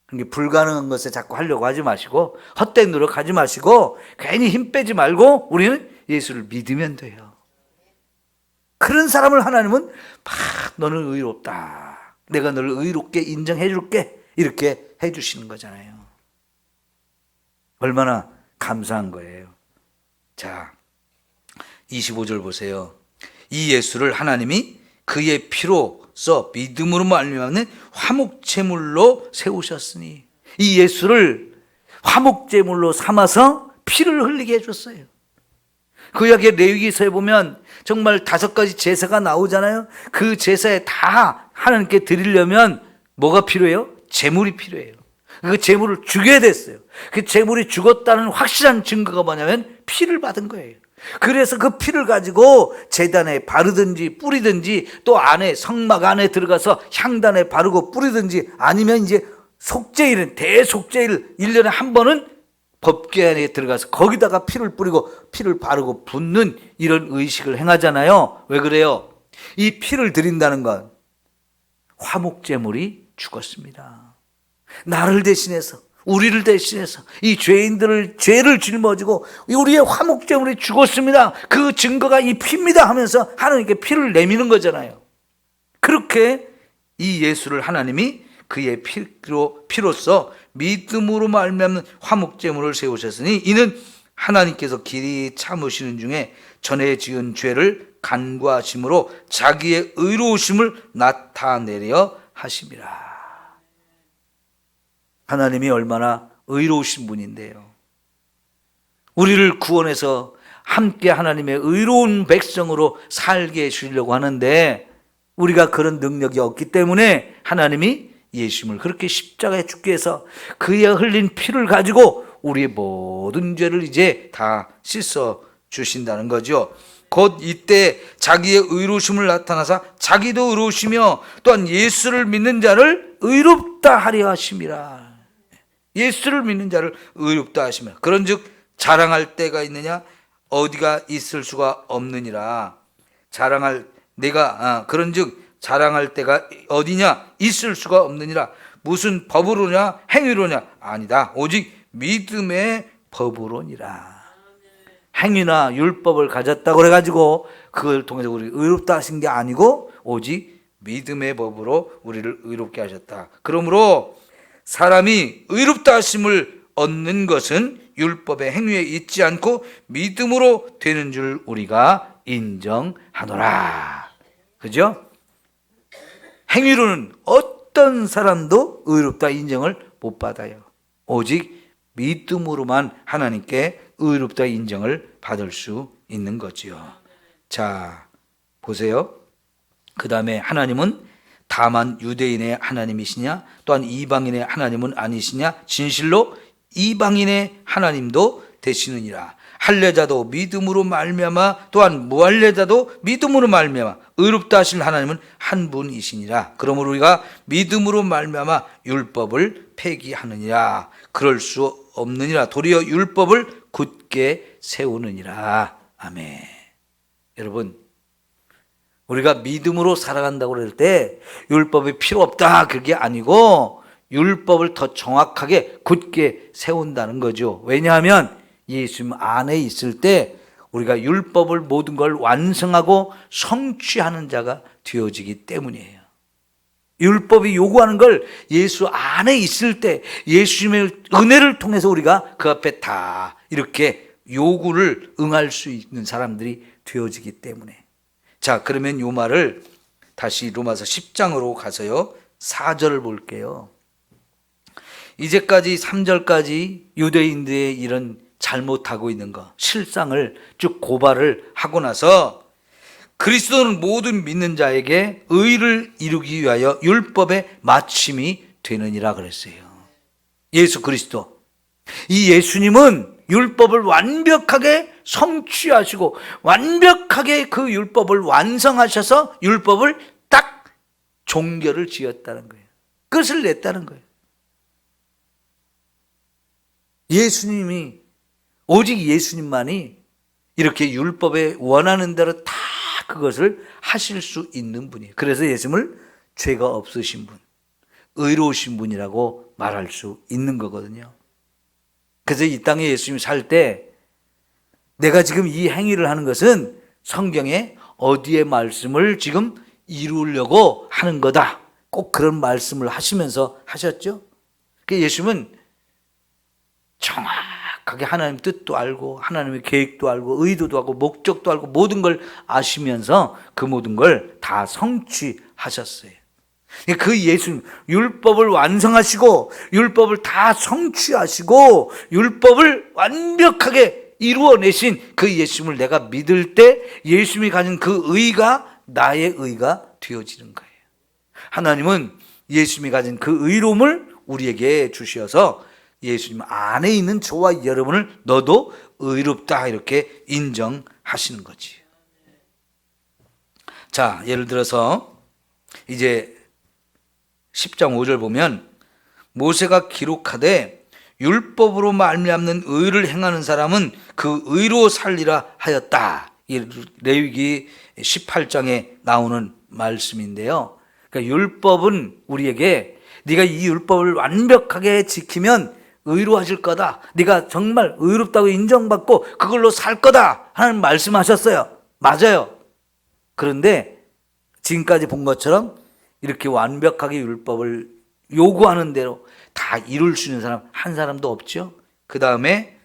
그러니까 불가능한 것에 자꾸 하려고 하지 마시고 헛된 노력하지 마시고 괜히 힘 빼지 말고 우리는 예수를 믿으면 돼요. 그런 사람을 하나님은 너는 의롭다. 내가 너를 의롭게 인정해 줄게. 이렇게 해 주시는 거잖아요. 얼마나 감사한 거예요. 자, 25절 보세요. 이 예수를 하나님이 그의 피로써 믿음으로 말미암는 화목제물로 세우셨으니, 이 예수를 화목제물로 삼아서 피를 흘리게 해줬어요. 구약의 레위기서에 보면 정말 5가지 제사가 나오잖아요. 그 제사에 다 하나님께 드리려면 뭐가 필요해요? 제물이 필요해요. 그 제물을 죽여야 됐어요. 그 제물이 죽었다는 확실한 증거가 뭐냐면 피를 받은 거예요. 그래서 그 피를 가지고 제단에 바르든지 뿌리든지 또 안에 성막 안에 들어가서 향단에 바르고 뿌리든지 아니면 이제 속죄일은 대속죄일 1년에 한 번은 법궤 안에 들어가서 거기다가 피를 뿌리고 피를 바르고 붓는 이런 의식을 행하잖아요. 왜 그래요? 이 피를 드린다는 건 화목제물이 죽었습니다. 나를 대신해서 우리를 대신해서 이 죄인들을 죄를 짊어지고 우리의 화목제물이 죽었습니다. 그 증거가 이 피입니다 하면서 하나님께 피를 내미는 거잖아요. 그렇게 이 예수를 하나님이 그의 피로써 믿음으로 말미암는 화목제물을 세우셨으니 이는 하나님께서 길이 참으시는 중에 전에 지은 죄를 간구하심으로 자기의 의로우심을 나타내려 하심이라. 하나님이 얼마나 의로우신 분인데요. 우리를 구원해서 함께 하나님의 의로운 백성으로 살게 해주려고 하는데 우리가 그런 능력이 없기 때문에 하나님이 예수님을 그렇게 십자가에 죽게 해서 그의 흘린 피를 가지고 우리의 모든 죄를 이제 다 씻어 주신다는 거죠. 곧 이때 자기의 의로우심을 나타나사 자기도 의로우시며 또한 예수를 믿는 자를 의롭다 하려 하심이라. 예수를 믿는 자를 의롭다 하심이라. 그런즉 자랑할 때가 있느냐? 어디가 있을 수가 없느니라. 그런즉 자랑할 때가 어디냐? 있을 수가 없느니라. 무슨 법으로냐? 행위로냐? 아니다. 오직 믿음의 법으로니라. 행위나 율법을 가졌다고 그래가지고 그걸 통해서 우리 의롭다 하신 게 아니고 오직 믿음의 법으로 우리를 의롭게 하셨다. 그러므로 사람이 의롭다 하심을 얻는 것은 율법의 행위에 있지 않고 믿음으로 되는 줄 우리가 인정하노라. 그죠? 행위로는 어떤 사람도 의롭다 인정을 못 받아요. 오직 믿음으로만 하나님께 의롭다 인정을 받을 수 있는 거지요. 자, 보세요. 그 다음에 하나님은 다만 유대인의 하나님이시냐? 또한 이방인의 하나님은 아니시냐? 진실로 이방인의 하나님도 되시느니라. 할례자도 믿음으로 말미암아 또한 무할례자도 믿음으로 말미암아 의롭다 하실 하나님은 한 분이시니라. 그러므로 우리가 믿음으로 말미암아 율법을 폐기하느니라. 그럴 수 없느니라. 도리어 율법을 굳게 세우느니라. 아멘. 여러분, 우리가 믿음으로 살아간다고 그럴 때 율법이 필요 없다 그게 아니고 율법을 더 정확하게 굳게 세운다는 거죠. 왜냐하면 예수님 안에 있을 때 우리가 율법을 모든 걸 완성하고 성취하는 자가 되어지기 때문이에요. 율법이 요구하는 걸 예수 안에 있을 때 예수님의 은혜를 통해서 우리가 그 앞에 다 이렇게 요구를 응할 수 있는 사람들이 되어지기 때문에. 자, 그러면 요 말을 다시 로마서 10장으로 가서요 4절을 볼게요. 이제까지 3절까지 유대인들의 이런 잘못하고 있는 거, 실상을 쭉 고발을 하고 나서 그리스도는 모든 믿는 자에게 의를 이루기 위하여 율법의 마침이 되느니라 그랬어요. 예수 그리스도. 이 예수님은 율법을 완벽하게 성취하시고 완벽하게 그 율법을 완성하셔서 율법을 딱 종결을 지었다는 거예요. 끝을 냈다는 거예요. 예수님이 오직 예수님만이 이렇게 율법에 원하는 대로 다 그것을 하실 수 있는 분이에요. 그래서 예수님을 죄가 없으신 분, 의로우신 분이라고 말할 수 있는 거거든요. 그래서 이 땅에 예수님이 살 때 내가 지금 이 행위를 하는 것은 성경에 어디에 말씀을 지금 이루려고 하는 거다. 꼭 그런 말씀을 하시면서 하셨죠. 예수님은 정확하게 하나님의 뜻도 알고 하나님의 계획도 알고 의도도 알고 목적도 알고 모든 걸 아시면서 그 모든 걸 다 성취하셨어요. 그 예수님 율법을 완성하시고 율법을 다 성취하시고 율법을 완벽하게 이루어내신 그 예수님을 내가 믿을 때 예수님이 가진 그 의가 나의 의가 되어지는 거예요. 하나님은 예수님이 가진 그 의로움을 우리에게 주셔서 예수님 안에 있는 저와 여러분을 너도 의롭다 이렇게 인정하시는 거지. 자, 예를 들어서 이제 10장 5절 보면 모세가 기록하되 율법으로 말미암는 의를 행하는 사람은 그 의로 살리라 하였다. 이 레위기 18장에 나오는 말씀인데요. 그러니까 율법은 우리에게 네가 이 율법을 완벽하게 지키면 의로워질 거다. 네가 정말 의롭다고 인정받고 그걸로 살 거다 하는 말씀하셨어요. 맞아요. 그런데 지금까지 본 것처럼 이렇게 완벽하게 율법을 요구하는 대로 다 이룰 수 있는 사람 한 사람도 없죠. 그 다음에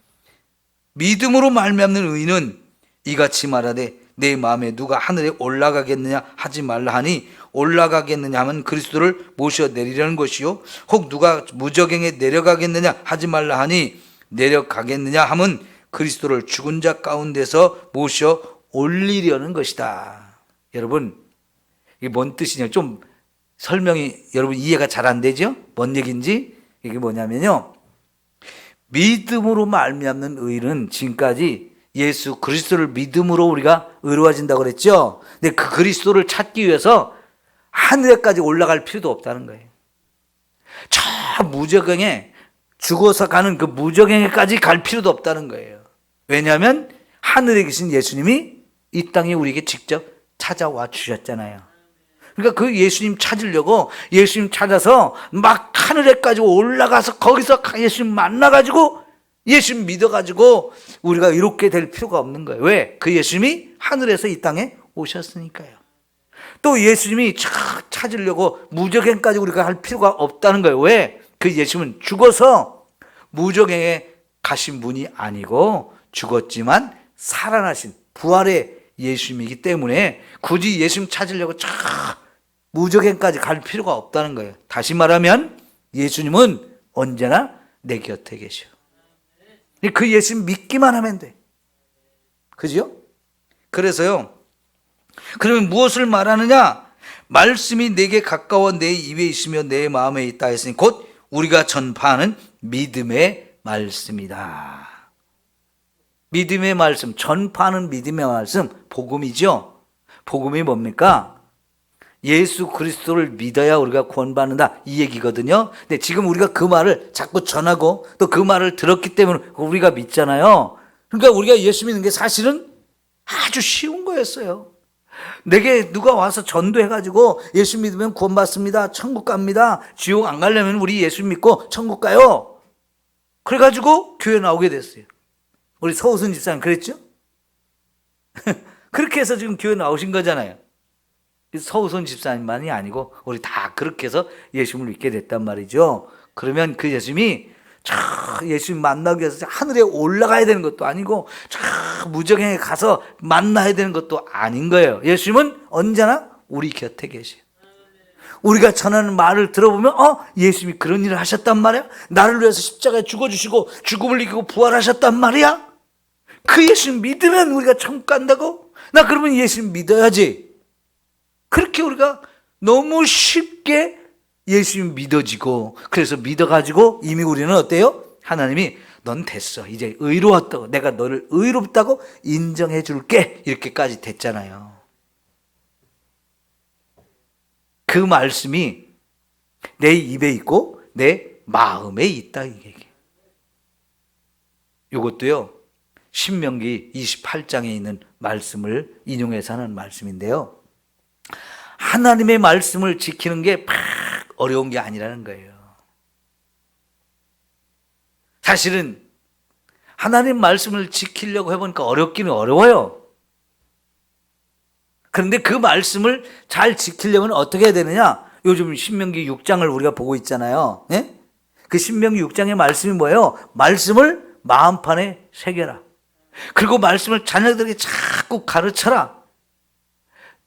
믿음으로 말미암는 의는 이같이 말하되 내 마음에 누가 하늘에 올라가겠느냐 하지 말라 하니 올라가겠느냐 하면 그리스도를 모셔 내리려는 것이요 혹 누가 무저갱에 내려가겠느냐 하지 말라 하니 내려가겠느냐 하면 그리스도를 죽은 자 가운데서 모셔 올리려는 것이다. 여러분 이게 뭔 뜻이냐 좀 설명이 여러분 이해가 잘 안 되죠? 뭔 얘기인지 이게 뭐냐면요 믿음으로 말미암는 의는 지금까지 예수 그리스도를 믿음으로 우리가 의로워진다고 그랬죠. 근데 그 그리스도를 찾기 위해서 하늘에까지 올라갈 필요도 없다는 거예요. 저 무저갱에 죽어서 가는 그 무저갱에까지 갈 필요도 없다는 거예요. 왜냐하면 하늘에 계신 예수님이 이 땅에 우리에게 직접 찾아와 주셨잖아요. 그러니까 그 예수님 찾으려고 예수님 찾아서 막 하늘에까지 올라가서 거기서 예수님 만나가지고 예수님 믿어가지고 우리가 이렇게 될 필요가 없는 거예요. 왜? 그 예수님이 하늘에서 이 땅에 오셨으니까요. 또 예수님이 찾으려고 무저갱까지 우리가 할 필요가 없다는 거예요. 왜? 그 예수님은 죽어서 무저갱에 가신 분이 아니고 죽었지만 살아나신 부활의 예수님이기 때문에 굳이 예수님 찾으려고 무저갱까지 갈 필요가 없다는 거예요. 다시 말하면 예수님은 언제나 내 곁에 계셔. 그 예수님 믿기만 하면 돼. 그죠? 그래서요. 그러면 무엇을 말하느냐? 말씀이 내게 가까워 내 입에 있으며 내 마음에 있다 했으니 곧 우리가 전파하는 믿음의 말씀이다. 믿음의 말씀, 전파하는 믿음의 말씀, 복음이죠. 복음이 뭡니까? 예수 그리스도를 믿어야 우리가 구원받는다, 이 얘기거든요. 근데 지금 우리가 그 말을 자꾸 전하고 또 그 말을 들었기 때문에 우리가 믿잖아요. 그러니까 우리가 예수 믿는 게 사실은 아주 쉬운 거였어요. 내게 누가 와서 전도해가지고 예수 믿으면 구원받습니다, 천국 갑니다, 지옥 안 가려면 우리 예수 믿고 천국 가요, 그래가지고 교회 나오게 됐어요. 우리 서우순 집사님 그랬죠? 그렇게 해서 지금 교회 나오신 거잖아요. 서우순 집사님만이 아니고 우리 다 그렇게 해서 예수님을 믿게 됐단 말이죠. 그러면 그 예수님이 예수님 만나기 위해서 하늘에 올라가야 되는 것도 아니고 무저갱에 가서 만나야 되는 것도 아닌 거예요. 예수님은 언제나 우리 곁에 계셔요. 우리가 전하는 말을 들어보면 예수님이 그런 일을 하셨단 말이야? 나를 위해서 십자가에 죽어주시고 죽음을 이기고 부활하셨단 말이야? 그 예수님 믿으면 우리가 천국 간다고? 나 그러면 예수님 믿어야지. 그렇게 우리가 너무 쉽게 예수님 믿어지고, 그래서 믿어가지고 이미 우리는 어때요? 하나님이 넌 됐어, 이제 의로웠다고, 내가 너를 의롭다고 인정해 줄게, 이렇게까지 됐잖아요. 그 말씀이 내 입에 있고 내 마음에 있다, 이 얘기. 이것도요 신명기 28장에 있는 말씀을 인용해서 하는 말씀인데요, 하나님의 말씀을 지키는 게 막 어려운 게 아니라는 거예요. 사실은 하나님 말씀을 지키려고 해보니까 어렵기는 어려워요. 그런데 그 말씀을 잘 지키려면 어떻게 해야 되느냐? 요즘 신명기 6장을 우리가 보고 있잖아요. 네? 그 신명기 6장의 말씀이 뭐예요? 말씀을 마음판에 새겨라. 그리고 말씀을 자녀들에게 자꾸 가르쳐라.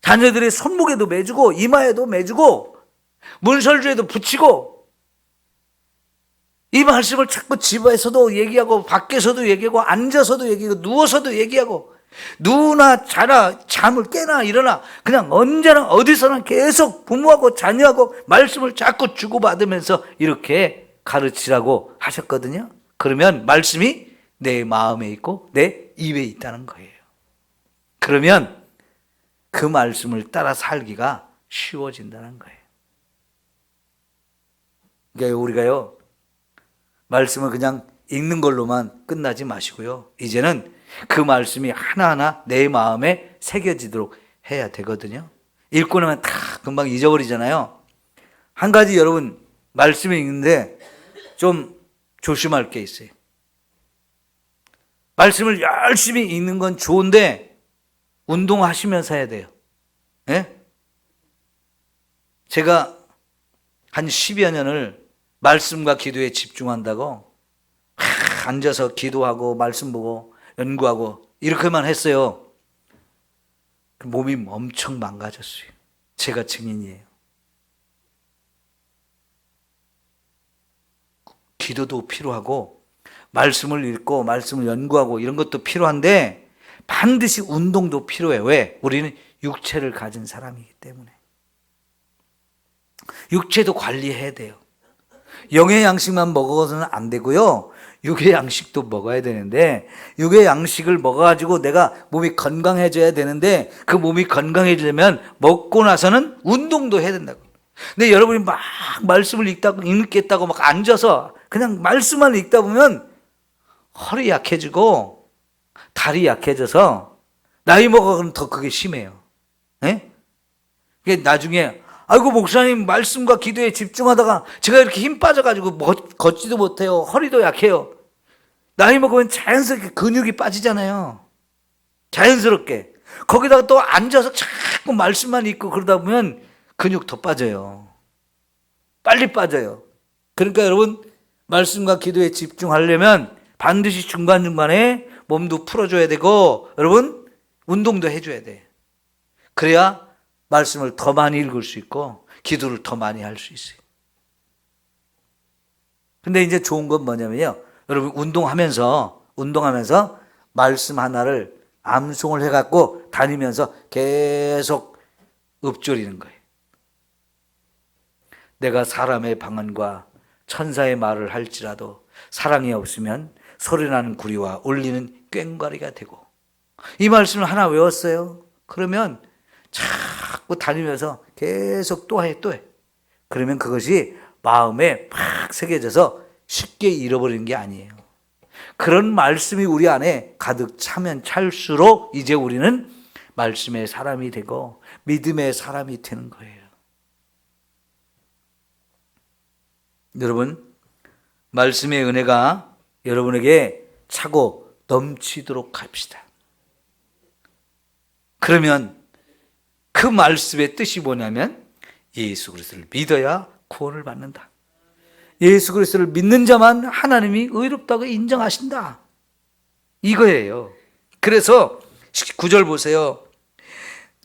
자녀들의 손목에도 매주고 이마에도 매주고 문설주에도 붙이고, 이 말씀을 자꾸 집에서도 얘기하고 밖에서도 얘기하고 앉아서도 얘기하고 누워서도 얘기하고, 누나 자라, 잠을 깨나 일어나, 그냥 언제나 어디서나 계속 부모하고 자녀하고 말씀을 자꾸 주고받으면서 이렇게 가르치라고 하셨거든요. 그러면 말씀이 내 마음에 있고 내 입에 있다는 거예요. 그러면 그 말씀을 따라 살기가 쉬워진다는 거예요. 그러니까 우리가요, 말씀을 그냥 읽는 걸로만 끝나지 마시고요, 이제는 그 말씀이 하나하나 내 마음에 새겨지도록 해야 되거든요. 읽고 나면 다 금방 잊어버리잖아요. 한 가지 여러분, 말씀을 읽는데 좀 조심할 게 있어요. 말씀을 열심히 읽는 건 좋은데 운동하시면서 해야 돼요. 예? 제가 한 10여 년을 말씀과 기도에 집중한다고 앉아서 기도하고 말씀 보고 연구하고 이렇게만 했어요. 몸이 엄청 망가졌어요. 제가 증인이에요. 기도도 필요하고 말씀을 읽고 말씀을 연구하고 이런 것도 필요한데 반드시 운동도 필요해요. 왜? 우리는 육체를 가진 사람이기 때문에. 육체도 관리해야 돼요. 영의 양식만 먹어서는 안 되고요, 육의 양식도 먹어야 되는데, 육의 양식을 먹어가지고 내가 몸이 건강해져야 되는데, 그 몸이 건강해지려면 먹고 나서는 운동도 해야 된다고. 근데 여러분이 막 말씀을 읽겠다고 막 앉아서 그냥 말씀만 읽다 보면 허리 약해지고 다리 약해져서 나이 먹어가면 더 그게 심해요. 예? 그게 나중에 아이고 목사님 말씀과 기도에 집중하다가 제가 이렇게 힘 빠져가지고 걷지도 못해요. 허리도 약해요. 나이 먹으면 자연스럽게 근육이 빠지잖아요. 자연스럽게. 거기다가 또 앉아서 자꾸 말씀만 읽고 그러다 보면 근육 더 빠져요. 빨리 빠져요. 그러니까 여러분 말씀과 기도에 집중하려면 반드시 중간중간에 몸도 풀어줘야 되고 여러분 운동도 해줘야 돼. 그래야 말씀을 더 많이 읽을 수 있고 기도를 더 많이 할 수 있어요. 근데 이제 좋은 건 뭐냐면요. 여러분 운동하면서 말씀 하나를 암송을 해갖고 다니면서 계속 읊조리는 거예요. 내가 사람의 방언과 천사의 말을 할지라도 사랑이 없으면 소리나는 구리와 울리는 꽹과리가 되고, 이 말씀을 하나 외웠어요. 그러면 자꾸 다니면서 계속 또 해. 그러면 그것이 마음에 팍 새겨져서 쉽게 잃어버리는 게 아니에요. 그런 말씀이 우리 안에 가득 차면 찰수록 이제 우리는 말씀의 사람이 되고 믿음의 사람이 되는 거예요. 여러분, 말씀의 은혜가 여러분에게 차고 넘치도록 합시다. 그러면 그 말씀의 뜻이 뭐냐면 예수 그리스도를 믿어야 구원을 받는다. 예수 그리스도를 믿는 자만 하나님이 의롭다고 인정하신다. 이거예요. 그래서 9절 보세요.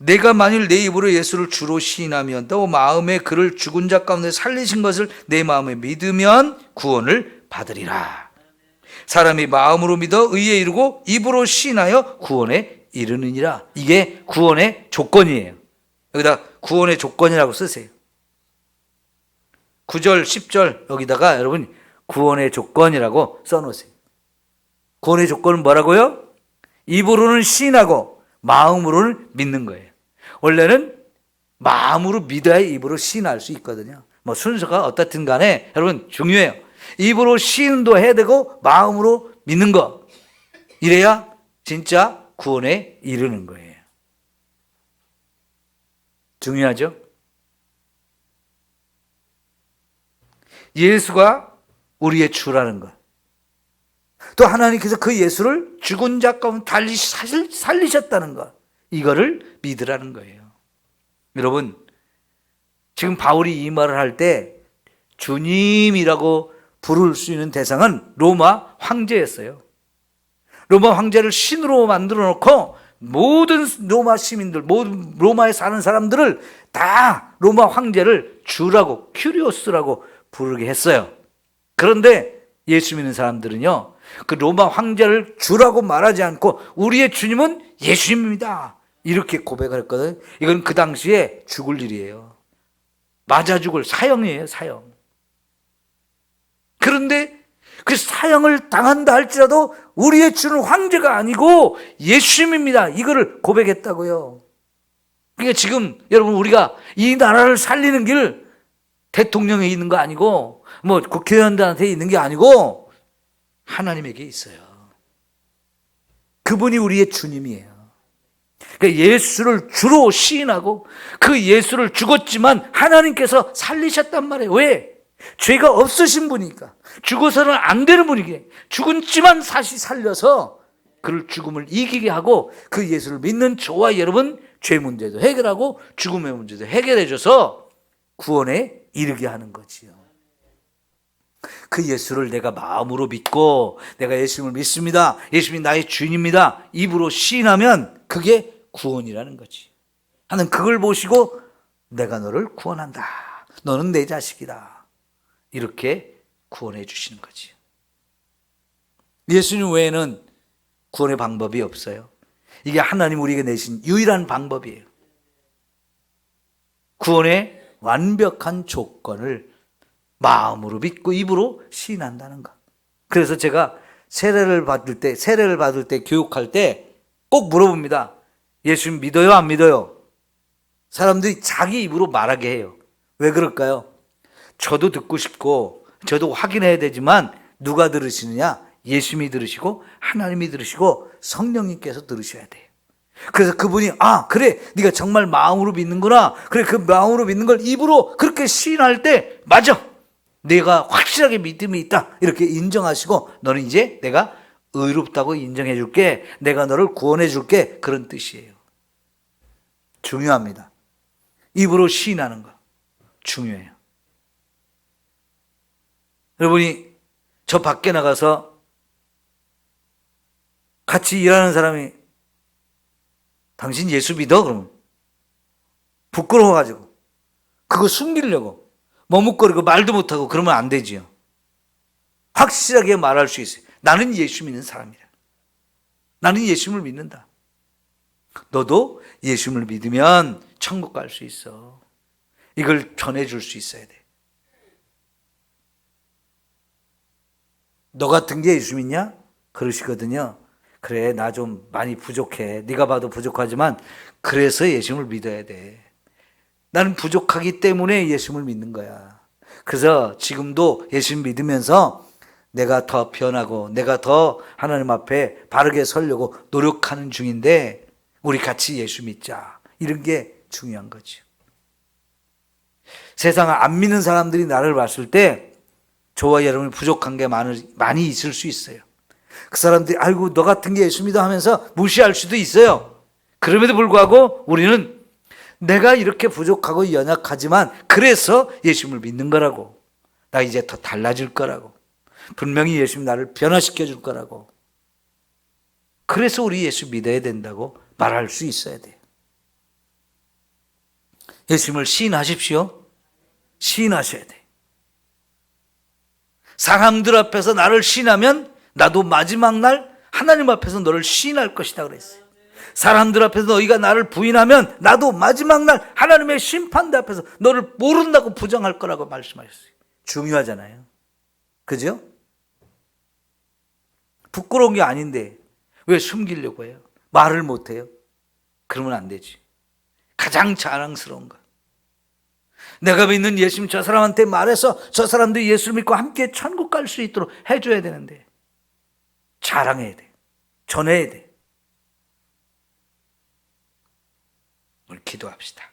내가 만일 내 입으로 예수를 주로 시인하면 또 마음에 그를 죽은 자 가운데 살리신 것을 내 마음에 믿으면 구원을 받으리라. 사람이 마음으로 믿어 의에 이르고 입으로 시인하여 구원에 이르느니라. 이게 구원의 조건이에요. 여기다 구원의 조건이라고 쓰세요. 9절 10절 여기다가 여러분 구원의 조건이라고 써놓으세요. 구원의 조건은 뭐라고요? 입으로는 시인하고 마음으로는 믿는 거예요. 원래는 마음으로 믿어야 입으로 시인할 수 있거든요. 뭐 순서가 어떻든 간에 여러분 중요해요. 입으로 시인도 해야 되고 마음으로 믿는 거. 이래야 진짜 구원에 이르는 거예요. 중요하죠? 예수가 우리의 주라는 것. 또 하나님께서 그 예수를 죽은 자 가운데 살리셨다는 것. 이거를 믿으라는 거예요. 여러분, 지금 바울이 이 말을 할 때 주님이라고 부를 수 있는 대상은 로마 황제였어요. 로마 황제를 신으로 만들어 놓고 모든 로마 시민들, 모든 로마에 사는 사람들을 다 로마 황제를 주라고, 큐리오스라고 부르게 했어요. 그런데 예수 믿는 사람들은요, 그 로마 황제를 주라고 말하지 않고 우리의 주님은 예수님입니다. 이렇게 고백을 했거든요. 이건 그 당시에 죽을 일이에요. 맞아 죽을 사형이에요, 사형. 그런데 그 사형을 당한다 할지라도 우리의 주는 황제가 아니고 예수님입니다. 이거를 고백했다고요. 그러니까 지금 여러분 우리가 이 나라를 살리는 길 대통령에 있는 거 아니고 뭐 국회의원들한테 있는 게 아니고 하나님에게 있어요. 그분이 우리의 주님이에요. 그러니까 예수를 주로 시인하고 그 예수를 죽었지만 하나님께서 살리셨단 말이에요. 왜? 죄가 없으신 분이니까. 죽어서는 안 되는 분이기에 죽었지만 다시 살려서 그를 죽음을 이기게 하고 그 예수를 믿는 저와 여러분 죄 문제도 해결하고 죽음의 문제도 해결해 줘서 구원에 이르게 하는 거지요. 그 예수를 내가 마음으로 믿고 내가 예수님을 믿습니다. 예수님이 나의 주인입니다. 입으로 시인하면 그게 구원이라는 거지. 하나님 그걸 보시고 내가 너를 구원한다. 너는 내 자식이다. 이렇게 구원해 주시는 거지. 예수님 외에는 구원의 방법이 없어요. 이게 하나님 우리에게 내신 유일한 방법이에요. 구원의 완벽한 조건을 마음으로 믿고 입으로 시인한다는 것. 그래서 제가 세례를 받을 때 교육할 때 꼭 물어봅니다. 예수 믿어요, 안 믿어요? 사람들이 자기 입으로 말하게 해요. 왜 그럴까요? 저도 듣고 싶고 저도 확인해야 되지만 누가 들으시느냐? 예수님이 들으시고 하나님이 들으시고 성령님께서 들으셔야 돼요. 그래서 그분이 그래 네가 정말 마음으로 믿는구나. 그래 그 마음으로 믿는 걸 입으로 그렇게 시인할 때 맞아. 내가 확실하게 믿음이 있다. 이렇게 인정하시고 너는 이제 내가 의롭다고 인정해 줄게. 내가 너를 구원해 줄게. 그런 뜻이에요. 중요합니다. 입으로 시인하는 거 중요해요. 여러분이 저 밖에 나가서 같이 일하는 사람이 당신 예수 믿어? 그러면 부끄러워가지고 그거 숨기려고 머뭇거리고 말도 못하고 그러면 안 되지요. 확실하게 말할 수 있어요. 나는 예수 믿는 사람이다. 나는 예수님을 믿는다. 너도 예수님을 믿으면 천국 갈 수 있어. 이걸 전해줄 수 있어야 돼. 너 같은 게 예수 믿냐? 그러시거든요. 그래 나 좀 많이 부족해. 네가 봐도 부족하지만 그래서 예수님을 믿어야 돼. 나는 부족하기 때문에 예수님을 믿는 거야. 그래서 지금도 예수님 믿으면서 내가 더 변하고 내가 더 하나님 앞에 바르게 서려고 노력하는 중인데 우리 같이 예수 믿자. 이런 게 중요한 거죠. 세상 안 믿는 사람들이 나를 봤을 때 저와 여러분이 부족한 게 많이 있을 수 있어요. 그 사람들이 아이고 너 같은 게 예수 믿어 하면서 무시할 수도 있어요. 그럼에도 불구하고 우리는 내가 이렇게 부족하고 연약하지만 그래서 예수님을 믿는 거라고. 나 이제 더 달라질 거라고. 분명히 예수님 나를 변화시켜 줄 거라고. 그래서 우리 예수 믿어야 된다고 말할 수 있어야 돼요. 예수님을 시인하십시오. 시인하셔야 돼요. 사람들 앞에서 나를 시인하면 나도 마지막 날 하나님 앞에서 너를 시인할 것이다 그랬어요. 사람들 앞에서 너희가 나를 부인하면 나도 마지막 날 하나님의 심판대 앞에서 너를 모른다고 부정할 거라고 말씀하셨어요. 중요하잖아요. 그죠? 부끄러운 게 아닌데 왜 숨기려고 해요? 말을 못해요? 그러면 안 되지. 가장 자랑스러운 거. 내가 믿는 예수님 저 사람한테 말해서 저 사람도 예수를 믿고 함께 천국 갈 수 있도록 해줘야 되는데 자랑해야 돼. 전해야 돼. 오늘 기도합시다.